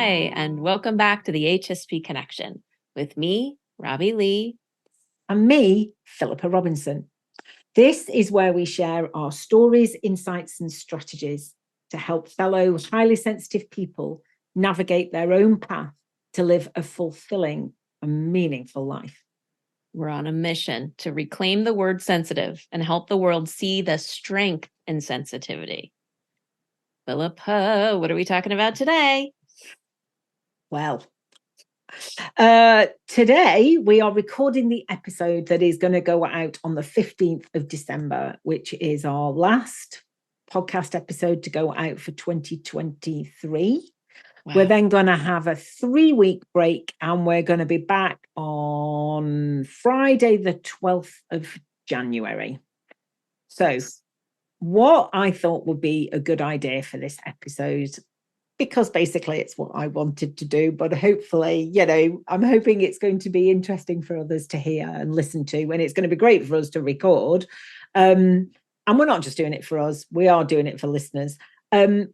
Hi, and welcome back to the HSP Connection with me, Robbie Lee. And me, Philippa Robinson. This is where we share our stories, insights, and strategies to help fellow highly sensitive people navigate their own path to live a fulfilling and meaningful life. We're on a mission to reclaim the word sensitive and help the world see the strength in sensitivity. Philippa, what are we talking about today? Well, today we are recording the episode that is going to go out on the 15th of December, which is our last podcast episode to go out for 2023. Wow. We're then going to have a 3-week break and we're going to be back on Friday, the 12th of January. So what I thought would be a good idea for this episode, because basically it's what I wanted to do, but hopefully, I'm hoping it's going to be interesting for others to hear and listen to, and it's going to be great for us to record. And we're not just doing it for us, we are doing it for listeners. I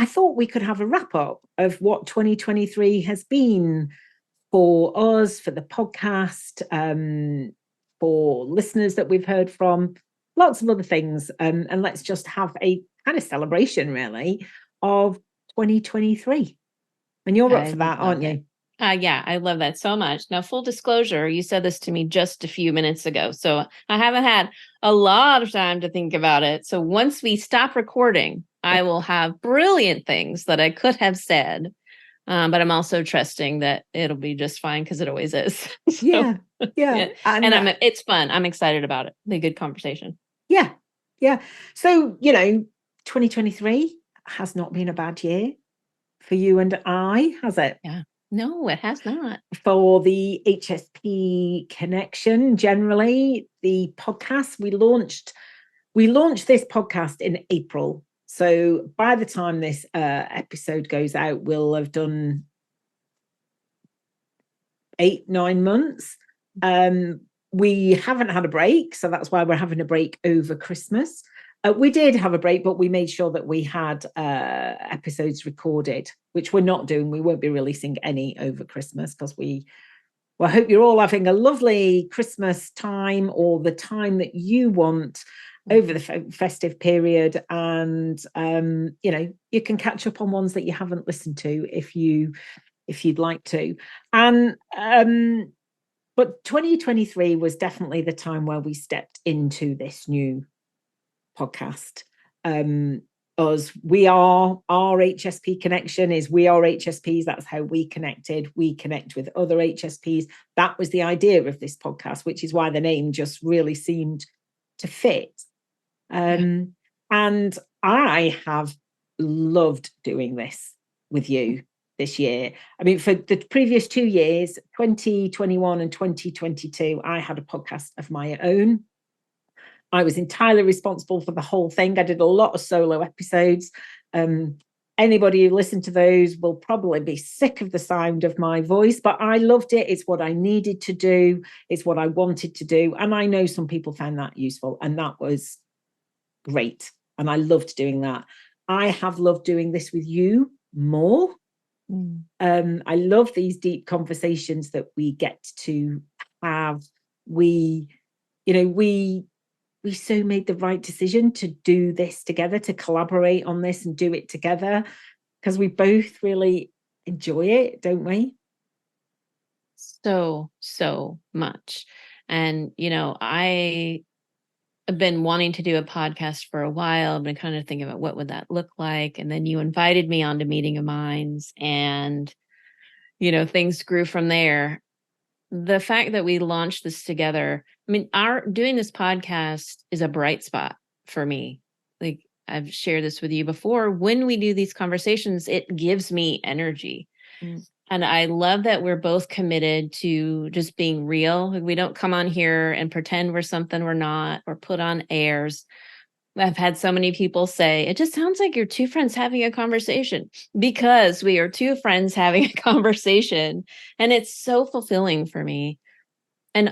thought we could have a wrap up of what 2023 has been for us, for the podcast, for listeners that we've heard from, lots of other things. And let's just have a kind of celebration, really, of 2023. And you're up for that, aren't you? Yeah, I love that so much. Now, full disclosure, you said this to me just a few minutes ago, so I haven't had a lot of time to think about it. So once we stop recording, I will have brilliant things that I could have said, but I'm also trusting that it'll be just fine because it always is. So, yeah. And it's fun. I'm excited about it. Be a good conversation. Yeah. So, 2023 has not been a bad year for you and I, has it? Yeah. No, it has not. For the HSP Connection, generally, the podcast, we launched this podcast in April. So by the time this episode goes out, we'll have done 8-9 months. We haven't had a break, so that's why we're having a break over Christmas. We did have a break, but we made sure that we had episodes recorded, which we're not doing. We won't be releasing any over Christmas because I hope you're all having a lovely Christmas time, or the time that you want over the festive period. And, you can catch up on ones that you haven't listened to if you'd like to. And, but 2023 was definitely the time where we stepped into this new podcast. We are, our HSP Connection is we are HSPs. That's how we connected. We connect with other HSPs. That was the idea of this podcast, which is why the name just really seemed to fit. And I have loved doing this with you this year. I mean, for the previous 2 years, 2021 and 2022, I had a podcast of my own. I was entirely responsible for the whole thing. I did a lot of solo episodes. Anybody who listened to those will probably be sick of the sound of my voice, but I loved it. It's what I needed to do. It's what I wanted to do. And I know some people found that useful, and that was great. And I loved doing that. I have loved doing this with you more. I love these deep conversations that we get to have. We so made the right decision to do this together, to collaborate on this and do it together, because we both really enjoy it, don't we? So much. And, I have been wanting to do a podcast for a while. I've been kind of thinking about what would that look like. And then you invited me onto Meeting of Minds, and, things grew from there. The fact that we launched this together, I mean, doing this podcast is a bright spot for me. Like, I've shared this with you before. When we do these conversations, it gives me energy. And I love that we're both committed to just being real. Like, we don't come on here and pretend we're something we're not, or put on airs. I've had so many people say, it just sounds like you're two friends having a conversation, because we are two friends having a conversation. And it's so fulfilling for me. And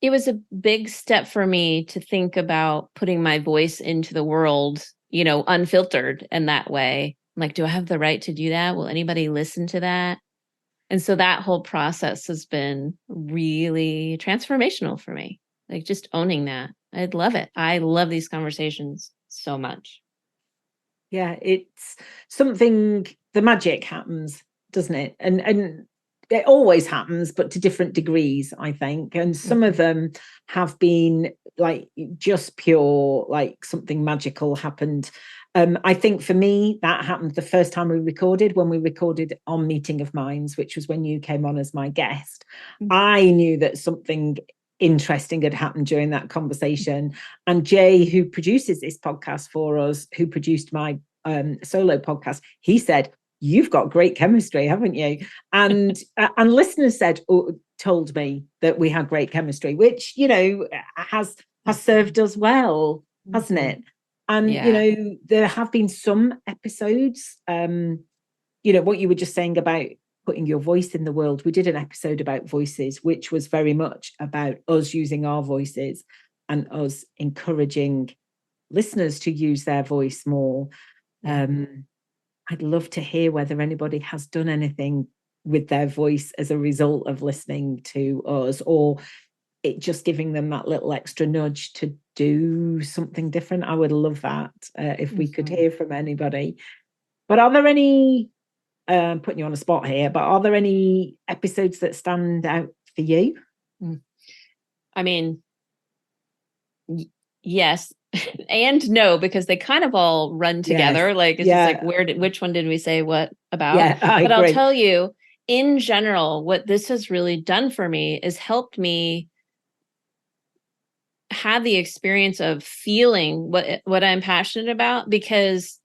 it was a big step for me to think about putting my voice into the world, unfiltered in that way. like, do I have the right to do that? Will anybody listen to that? And so that whole process has been really transformational for me. Like, just owning that. I'd love it. I love these conversations so much. Yeah, it's something, the magic happens, doesn't it? And it always happens, but to different degrees, I think. And some of them have been like just pure, like something magical happened. I think for me, that happened the first time when we recorded on Meeting of Minds, which was when you came on as my guest. I knew that something interesting had happened during that conversation. And Jay, who produces this podcast for us, who produced my solo podcast, he said, "You've got great chemistry, haven't you?" And listeners told me that we had great chemistry, which, you know, has served us well, hasn't it? And you know, there have been some episodes, you know, what you were just saying about putting your voice in the world. We did an episode about voices, which was very much about us using our voices and us encouraging listeners to use their voice more. I'd love to hear whether anybody has done anything with their voice as a result of listening to us, or it just giving them that little extra nudge to do something different. I would love that if we could hear from anybody. But are there any, putting you on a spot here, but are there any episodes that stand out for you? I mean, yes and no, because they kind of all run together. Yes. Like, it's just like, which one did we say what about? Yeah, I agree. I'll tell you, in general, what this has really done for me is helped me have the experience of feeling what I'm passionate about, because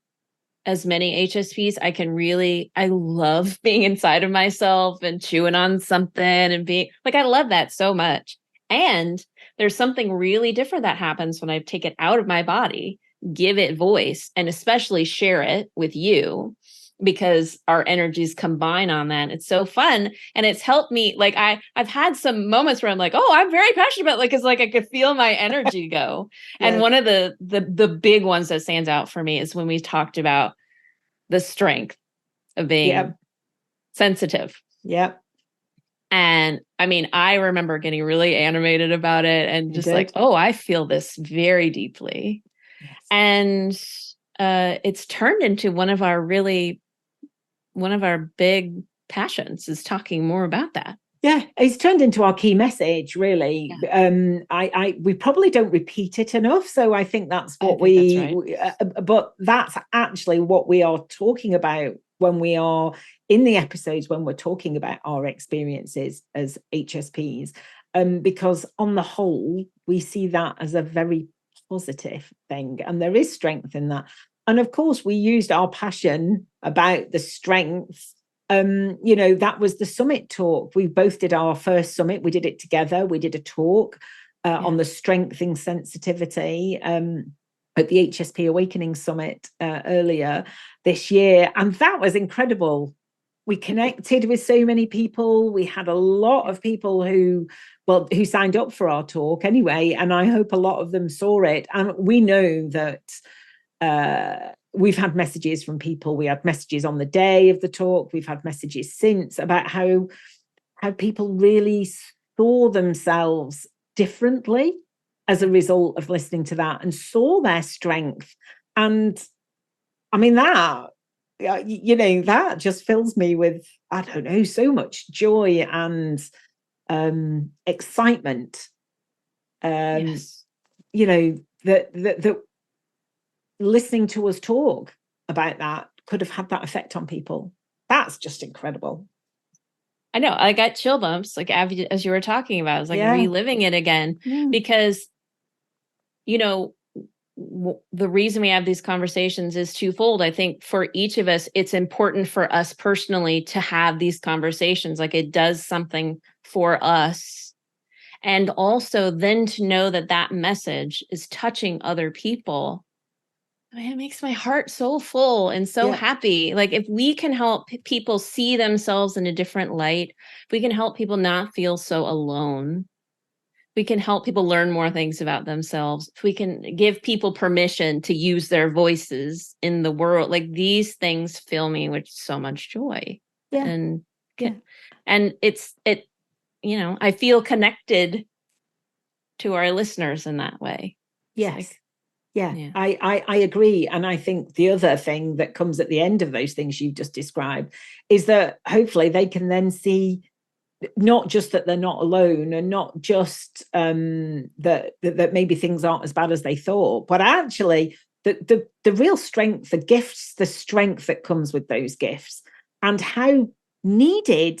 as many HSPs, I love being inside of myself and chewing on something and being like, I love that so much. And there's something really different that happens when I take it out of my body, give it voice, and especially share it with you, because our energies combine on that. It's so fun. And it's helped me. Like, I've had some moments where I'm like, oh, I'm very passionate about, like, it's like I could feel my energy go. And one of the big ones that stands out for me is when we talked about the strength of being sensitive. And I mean, I remember getting really animated about it and just like, oh, I feel this very deeply. And it's turned into one of our big passions, is talking more about that. Yeah, it's turned into our key message, really. We probably don't repeat it enough, so I think that's what but that's actually what we are talking about when we are in the episodes, when we're talking about our experiences as HSPs, because on the whole, we see that as a very positive thing, and there is strength in that. And of course, we used our passion about the strengths. You know, that was the summit talk. We both did our first summit. We did it together. We did a talk on the strengthening sensitivity at the HSP Awakening Summit earlier this year. And that was incredible. We connected with so many people. We had a lot of people who signed up for our talk anyway. And I hope a lot of them saw it. And we know that we've had messages from people. We had messages on the day of the talk. We've had messages since about how people really saw themselves differently as a result of listening to that, and saw their strength. And I mean, that, you know, that just fills me with, I don't know, so much joy and excitement. You know, that listening to us talk about that could have had that effect on people. That's just incredible. I know, I got chill bumps, like, as you were talking about. I was like reliving it again, because, you know, the reason we have these conversations is twofold. I think for each of us, it's important for us personally to have these conversations. Like, it does something for us. And also then to know that that message is touching other people. I mean, it makes my heart so full and so happy. Like, if we can help people see themselves in a different light, if we can help people not feel so alone, we can help people learn more things about themselves, if we can give people permission to use their voices in the world, like these things fill me with so much joy. Yeah. And and I feel connected to our listeners in that way. Yes. I agree. And I think the other thing that comes at the end of those things you've just described is that hopefully they can then see not just that they're not alone, and not just that maybe things aren't as bad as they thought, but actually the real strength, the gifts, the strength that comes with those gifts, and how needed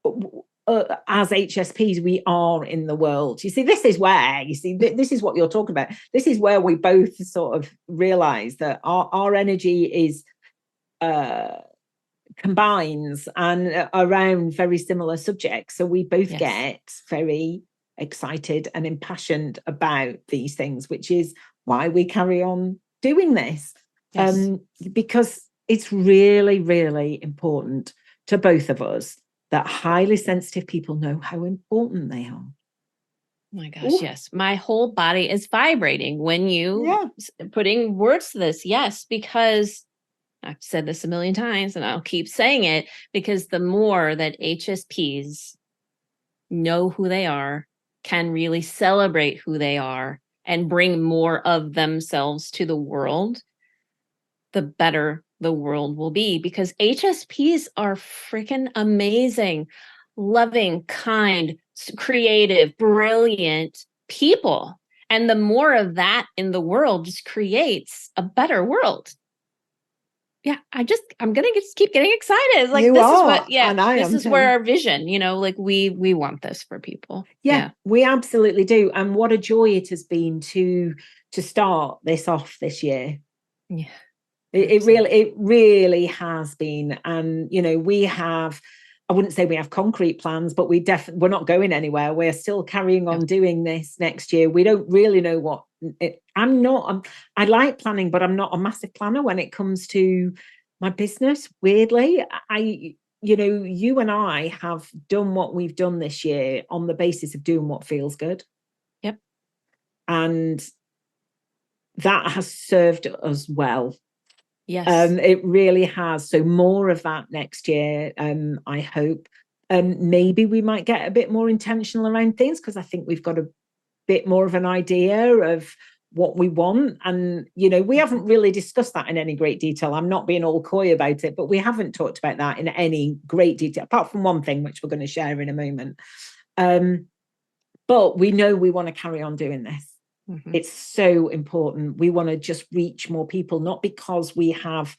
as HSPs we are in the world. You see, this is this is what you're talking about. This is where we both sort of realize that our energy is combines and around very similar subjects. So we both get very excited and impassioned about these things, which is why we carry on doing this. Because it's really, really important to both of us that highly sensitive people know how important they are. Oh my gosh, yes. My whole body is vibrating when you putting words to this. Yes, because I've said this a million times and I'll keep saying it, because the more that HSPs know who they are, can really celebrate who they are, and bring more of themselves to the world, the better the world will be. Because HSPs are freaking amazing, loving, kind, creative, brilliant people. And the more of that in the world just creates a better world. Yeah, I'm gonna just keep getting excited. Like this is where our vision, like we want this for people. Yeah, we absolutely do. And what a joy it has been to start this off this year. Yeah. It really has been. And we have, I wouldn't say we have concrete plans, but we're not going anywhere. We're still carrying on doing this next year. We don't really know what I like planning, but I'm not a massive planner when it comes to my business. Weirdly, you and I have done what we've done this year on the basis of doing what feels good. Yep. And that has served us well. Yes. It really has. So more of that next year, I hope. Maybe we might get a bit more intentional around things, because I think we've got a bit more of an idea of what we want. And, we haven't really discussed that in any great detail. I'm not being all coy about it, but we haven't talked about that in any great detail, apart from one thing, which we're going to share in a moment. But we know we want to carry on doing this. Mm-hmm. It's so important. We want to just reach more people, not because we have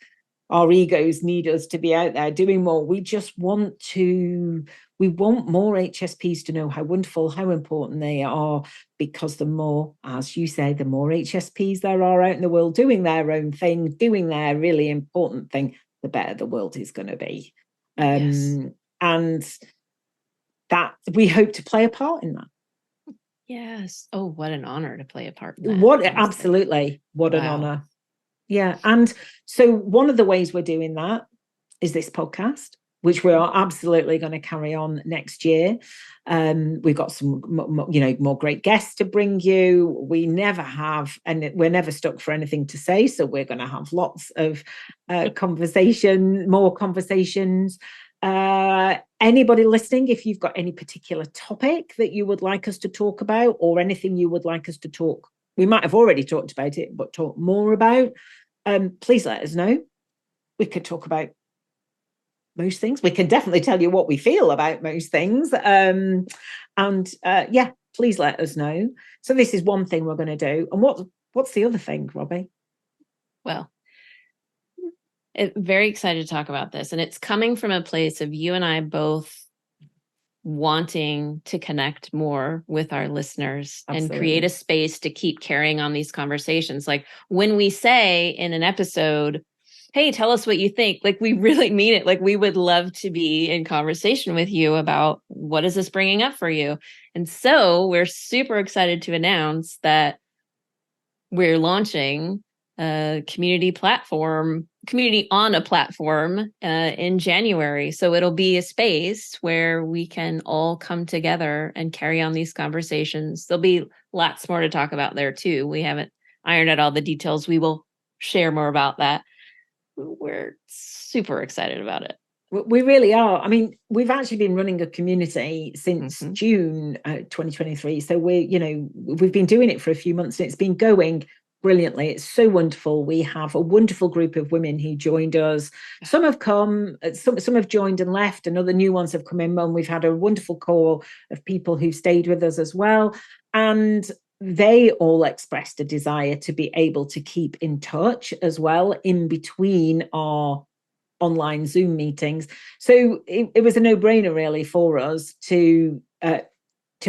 our egos need us to be out there doing more. We just want more HSPs to know how wonderful, how important they are, because the more, as you say, the more HSPs there are out in the world doing their own thing, doing their really important thing, the better the world is going to be. And that we hope to play a part in that. Yes. Oh, what an honor to play a part in that. Absolutely. What an honor. Yeah. And so one of the ways we're doing that is this podcast, which we are absolutely going to carry on next year. We've got some, more great guests to bring you. We never have, and we're never stuck for anything to say. So we're going to have lots of more conversations. Anybody listening, if you've got any particular topic that you would like us to talk about, or anything you would like us to talk, we might have already talked about it, but talk more about, please let us know. We could talk about most things. We can definitely tell you what we feel about most things. Please let us know. So this is one thing we're going to do. And what's the other thing, Robbie? Well, very excited to talk about this. And it's coming from a place of you and I both wanting to connect more with our listeners. Absolutely. And create a space to keep carrying on these conversations. Like when we say in an episode, hey, tell us what you think, like we really mean it. Like we would love to be in conversation with you about what is this bringing up for you. And so we're super excited to announce that we're launching a community on a platform in January. So it'll be a space where we can all come together and carry on these conversations. There'll be lots more to talk about there too. We haven't ironed out all the details. We will share more about that. We're super excited about it. We really are. I mean, we've actually been running a community since June 2023. So we've been doing it for a few months and it's been going brilliantly. It's so wonderful. We have a wonderful group of women who joined us. Some have come, some have joined and left, and other new ones have come in. And we've had a wonderful core of people who've stayed with us as well. And they all expressed a desire to be able to keep in touch as well in between our online Zoom meetings. So it was a no-brainer really for us to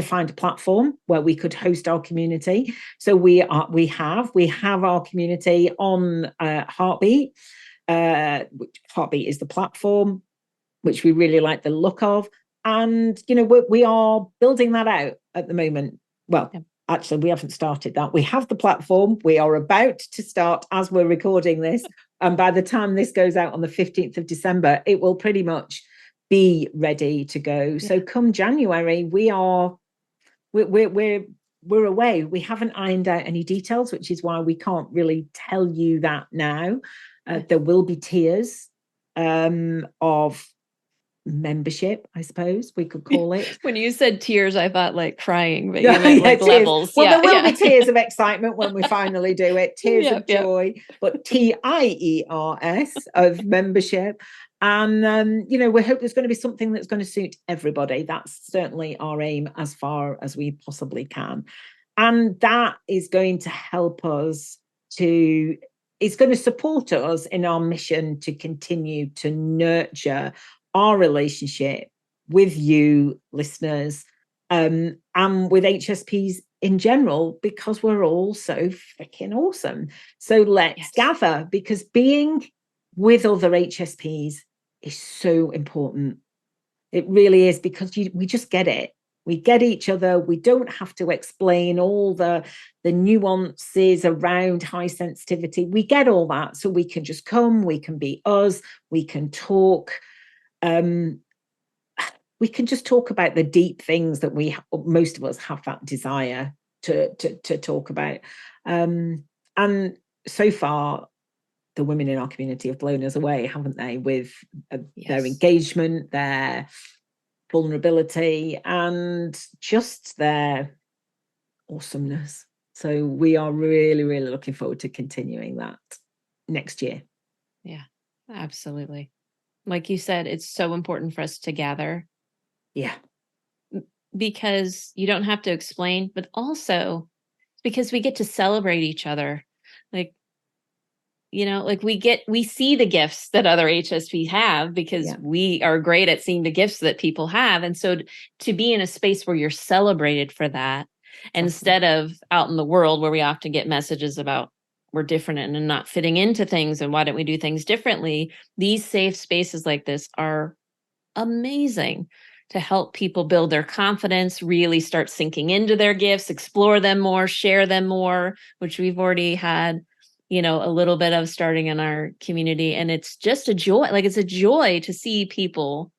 find a platform where we could host our community. So we have our community on Heartbeat, which Heartbeat is the platform, which we really like the look of. And we are building that out at the moment. Well, actually, we haven't started that. We have the platform. We are about to start as we're recording this. And by the time this goes out on the 15th of December, it will pretty much be ready to go. Yeah. So come January, we're away. We haven't ironed out any details, which is why we can't really tell you that now. There will be tiers of membership, I suppose we could call it. When you said tears, I thought like crying, but you meant like levels. Well, there will be tears of excitement when we finally do it, tears of joy, but TIERS of membership. And we hope there's going to be something that's going to suit everybody. That's certainly our aim as far as we possibly can. And that is going to help us it's going to support us in our mission to continue to nurture our relationship with you listeners and with HSPs in general, because we're all so freaking awesome. So let's gather, because being with other HSPs is so important. It really is, because we just get it. We get each other. We don't have to explain all the nuances around high sensitivity. We get all that. So we can just come, we can be us, we can talk. We can just talk about the deep things that most of us have that desire to talk about. And so far, the women in our community have blown us away, haven't they, with their engagement, their vulnerability, and just their awesomeness. So we are really, really looking forward to continuing that next year. Yeah, absolutely. Like you said, it's so important for us to gather. Yeah. Because you don't have to explain, but also because we get to celebrate each other. Like, we see the gifts that other HSPs have, because we are great at seeing the gifts that people have. And so to be in a space where you're celebrated for that, instead of out in the world where we often get messages about we're different and not fitting into things and why don't we do things differently, these safe spaces like this are amazing to help people build their confidence, really start sinking into their gifts, explore them more, share them more, which we've already had, a little bit of starting in our community. And it's just a joy. Like, it's a joy to see people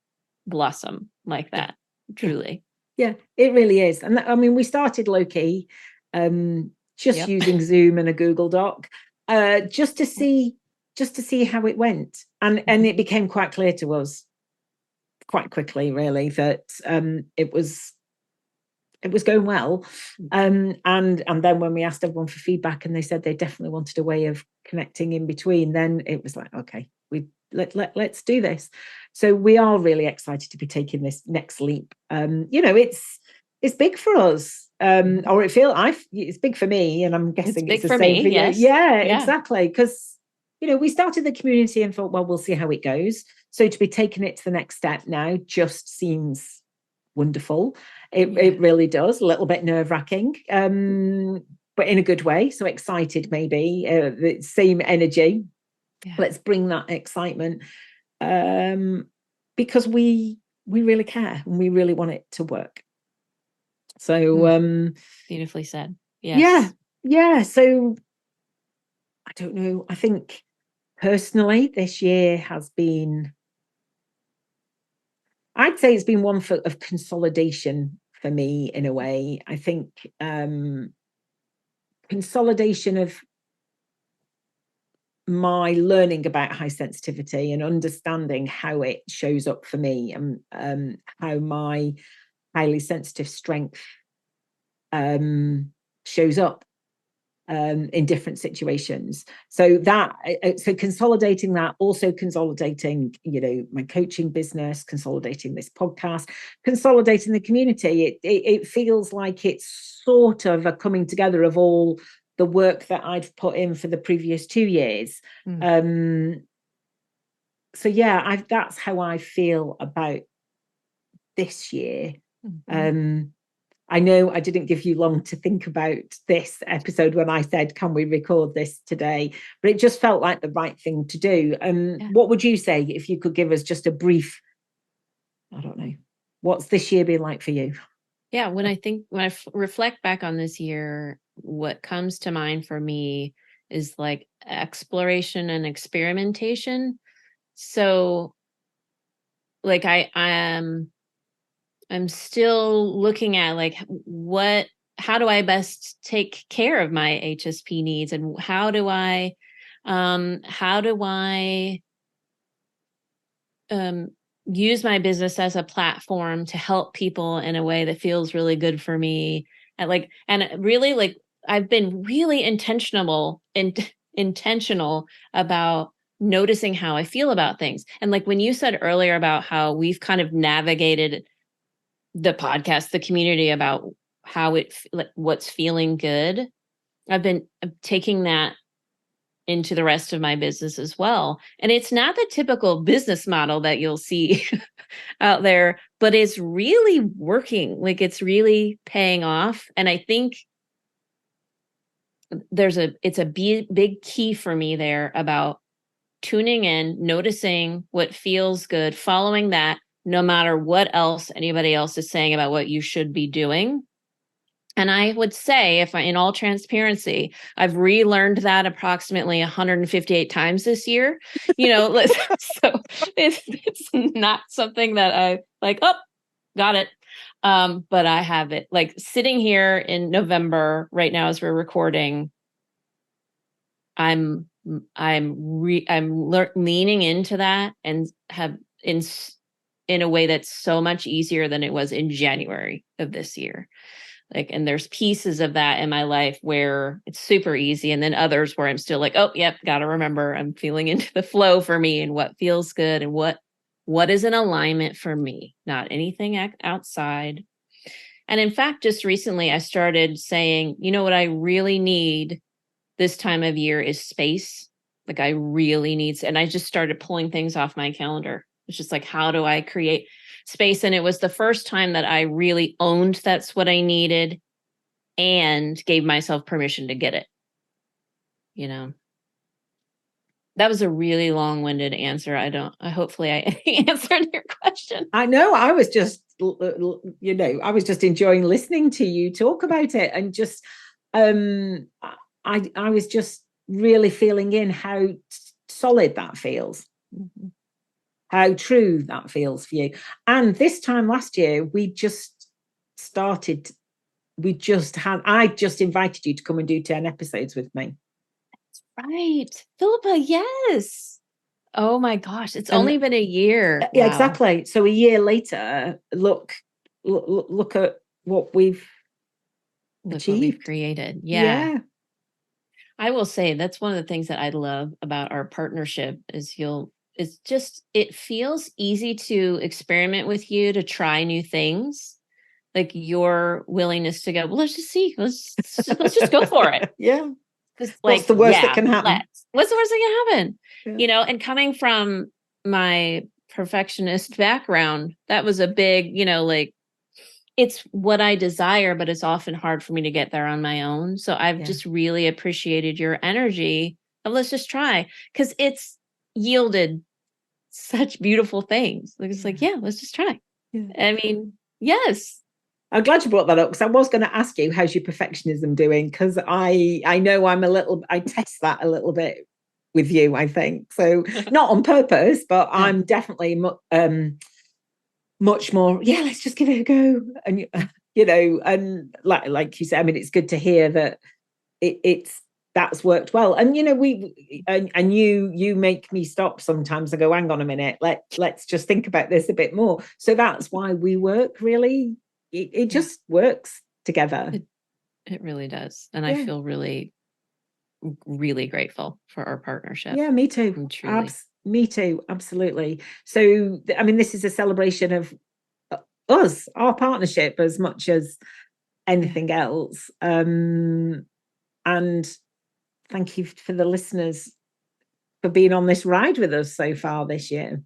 blossom like that. Truly. Yeah, it really is. And I mean, we started low-key, using Zoom and a Google Doc, just to see how it went. And it became quite clear to us quite quickly, really, that it was going well. And then when we asked everyone for feedback and they said they definitely wanted a way of connecting in between, then it was like, okay, let's do this. So we are really excited to be taking this next leap. It's big for us, or it's big for me, and I'm guessing it's the same for you. Yeah, exactly. Because we started the community and thought, well, we'll see how it goes. So to be taking it to the next step now just seems wonderful. It really does. A little bit nerve-wracking, but in a good way. So excited, maybe. The same energy. Yeah. Let's bring that excitement, because we really care and we really want it to work. So beautifully said. Yes. Yeah. So don't know. I think personally, this year has been, I'd say it's been one of consolidation for me in a way. I think consolidation of my learning about high sensitivity and understanding how it shows up for me, and how my highly sensitive strength shows up in different situations. So consolidating that, also consolidating, my coaching business, consolidating this podcast, consolidating the community. It feels like it's sort of a coming together of all the work that I've put in for the previous 2 years. So yeah, that's how I feel about this year. I know I didn't give you long to think about this episode when I said, can we record this today? But it just felt like the right thing to do. What would you say if you could give us just a brief, I don't know, what's this year been like for you? Yeah, when I reflect back on this year, what comes to mind for me is like exploration and experimentation. So like I'm still looking at like how do I best take care of my HSP needs, and how do I use my business as a platform to help people in a way that feels really good for me. And really, like, I've been really intentional about noticing how I feel about things. And like when you said earlier about how we've kind of navigated the podcast, the community, about how what's feeling good, I've been taking that into the rest of my business as well. And it's not the typical business model that you'll see out there, but it's really working. Like, it's really paying off. And I think it's a big key for me there about tuning in, noticing what feels good, following that, no matter what else anybody else is saying about what you should be doing. And I would say, in all transparency, I've relearned that approximately 158 times this year. So it's not something that I like, oh, got it. But I have it, like, sitting here in November right now as we're recording. I'm leaning into that, and have in a way that's so much easier than it was in January of this year. Like, and there's pieces of that in my life where it's super easy, and then others where I'm still like, oh, yep, got to remember I'm feeling into the flow for me, and what feels good, and what is in alignment for me, not anything outside. And in fact, just recently I started saying, what I really need this time of year is space. Like, I really need, and I just started pulling things off my calendar. It's just like, how do I create space? And it was the first time that I really owned that's what I needed, and gave myself permission to get it. That was a really long-winded answer. Hopefully I answered your question. I know. I was just enjoying listening to you talk about it, and just I was just really feeling in how solid that feels. Mm-hmm. How true that feels for you. And this time last year, I just invited you to come and do 10 episodes with me. That's right. Philippa, yes. Oh my gosh, it's only been a year. Yeah, wow. Exactly. So a year later, look at what we've achieved. What we've created. Yeah. I will say that's one of the things that I love about our partnership is it feels easy to experiment with you, to try new things. Like, your willingness to go, well, let's just see. Let's just go for it. Yeah. Like, what's the worst that can happen? What's the worst that can happen? Yeah. And coming from my perfectionist background, that was a big, it's what I desire, but it's often hard for me to get there on my own. So I've just really appreciated your energy of, let's just try, because it's yielded such beautiful things. Like, it's like, yeah, let's just try. Yeah. I mean, yes. I'm glad you brought that up, because I was going to ask you, how's your perfectionism doing? Because I know I test that a little bit with you, I think. So not on purpose, but yeah. I'm definitely much more, let's just give it a go. And, and like you said, I mean, it's good to hear that that's worked well. And, you make me stop sometimes. I go, hang on a minute, let's just think about this a bit more. So that's why we work, really. It just works together. It really does. And I feel really, really grateful for our partnership. Yeah, me too. Me too. Absolutely. So, I mean, this is a celebration of us, our partnership, as much as anything else. And thank you for the listeners for being on this ride with us so far this year.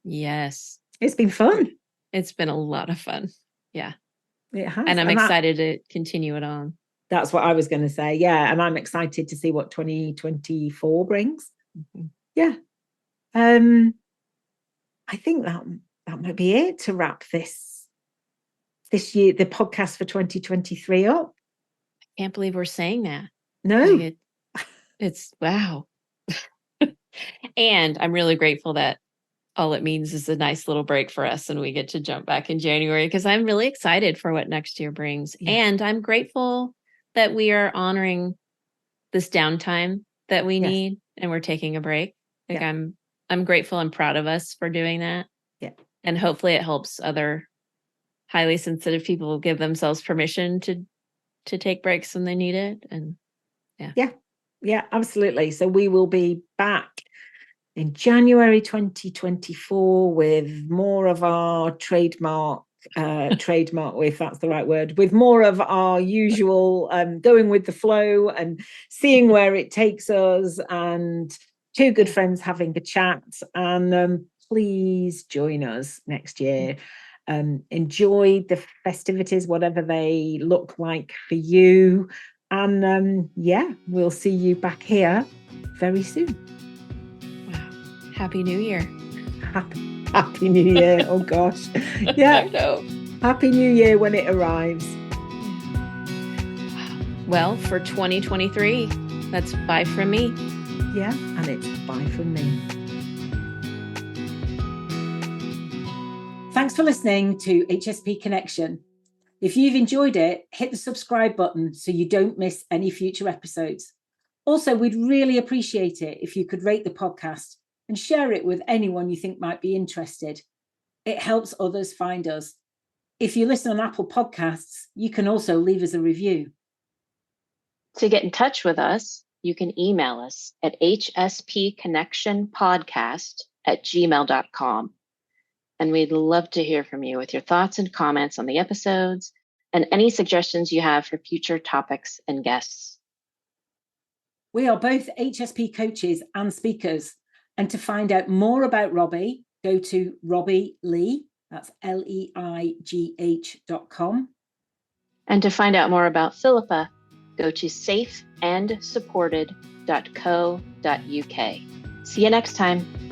Yes. It's been fun. It's been a lot of fun. Yeah. It has. And I'm excited to continue it on. That's what I was going to say. Yeah. And I'm excited to see what 2024 brings. Mm-hmm. Yeah. I think that might be it to wrap this year, the podcast for 2023 up. I can't believe we're saying that. No. It's wow. And I'm really grateful that all it means is a nice little break for us and we get to jump back in January, because I'm really excited for what next year brings. Yeah. And I'm grateful that we are honoring this downtime that we need, and we're taking a break. Like I'm grateful and proud of us for doing that. Yeah. And hopefully it helps other highly sensitive people give themselves permission to take breaks when they need it. And yeah, absolutely. So we will be back in January 2024 with more of our trademark, if that's the right word, with more of our usual going with the flow and seeing where it takes us, and two good friends having a chat. And please join us next year. Enjoy the festivities, whatever they look like for you. And we'll see you back here very soon. Wow. Happy New Year. Happy New Year. Oh gosh. Yeah. I know. Happy New Year when it arrives. Well, for 2023, that's bye from me. Yeah, and it's bye from me. Thanks for listening to HSP Connection. If you've enjoyed it, hit the subscribe button so you don't miss any future episodes. Also, we'd really appreciate it if you could rate the podcast and share it with anyone you think might be interested. It helps others find us. If you listen on Apple Podcasts, you can also leave us a review. To get in touch with us, you can email us at hspconnectionpodcast@gmail.com. And we'd love to hear from you with your thoughts and comments on the episodes and any suggestions you have for future topics and guests. We are both HSP coaches and speakers. And to find out more about Robbie, go to Robbie Lee, that's leigh.com. And to find out more about Philippa, go to safeandsupported.co.uk. See you next time.